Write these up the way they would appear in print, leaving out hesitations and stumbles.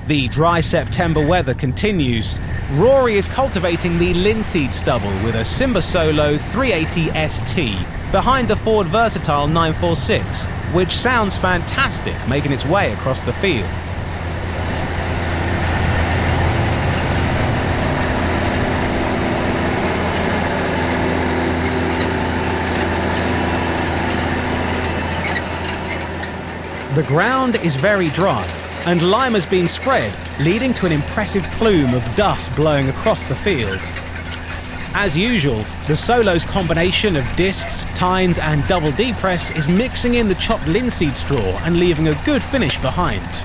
The dry September weather continues. Rory is cultivating the linseed stubble with a Simba Solo 380 ST behind the Ford Versatile 946, which sounds fantastic making its way across the field. The ground is very dry, and lime has been spread, leading to an impressive plume of dust blowing across the field. As usual, the Solo's combination of discs, tines and double D-press is mixing in the chopped linseed straw and leaving a good finish behind.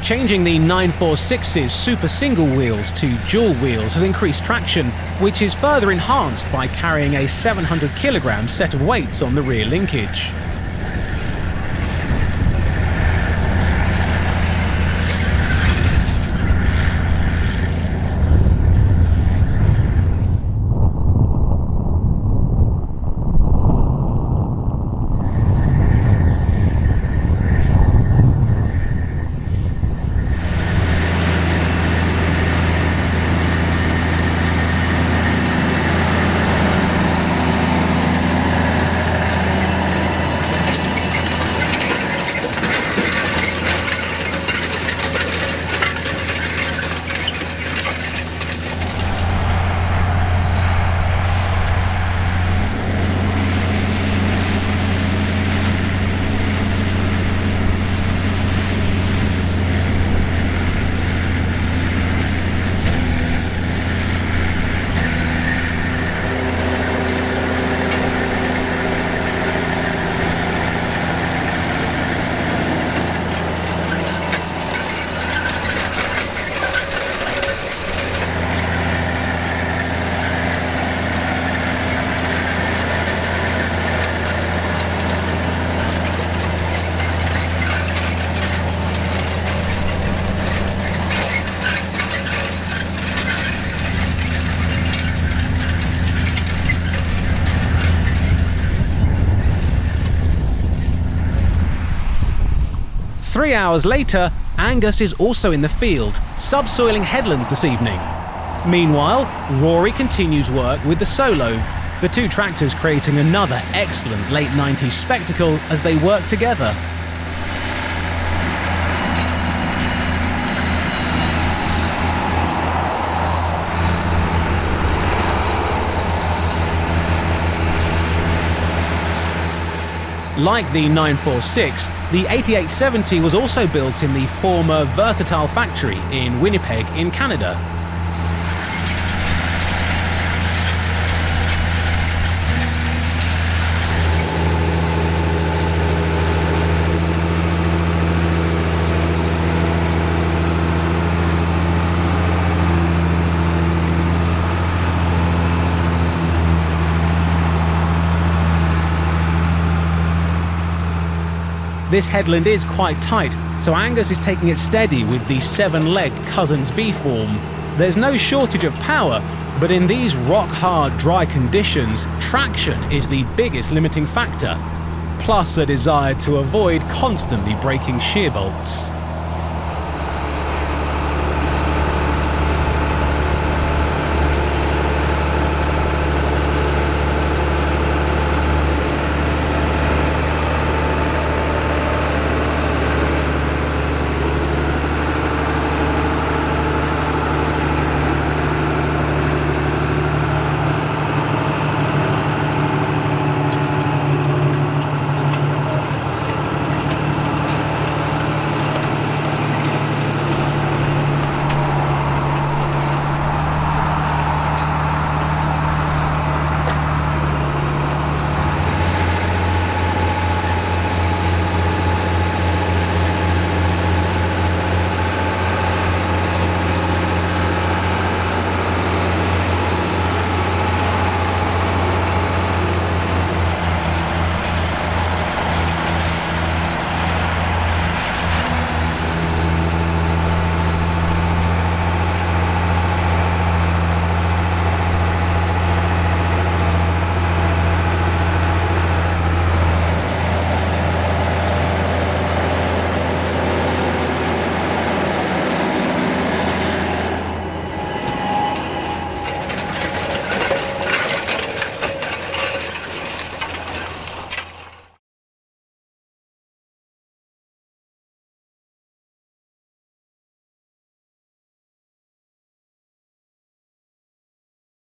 Changing the 946's super single wheels to dual wheels has increased traction, which is further enhanced by carrying a 700 kg set of weights on the rear linkage. Three hours later, Angus is also in the field, subsoiling headlands this evening. Meanwhile, Rory continues work with the Solo, the two tractors creating another excellent late 90s spectacle as they work together. Like the 946, the 8870 was also built in the former Versatile factory in Winnipeg in Canada. This headland is quite tight, so Angus is taking it steady with the 7-leg Cousins V-form. There's no shortage of power, but in these rock-hard dry conditions, traction is the biggest limiting factor, plus a desire to avoid constantly breaking shear bolts.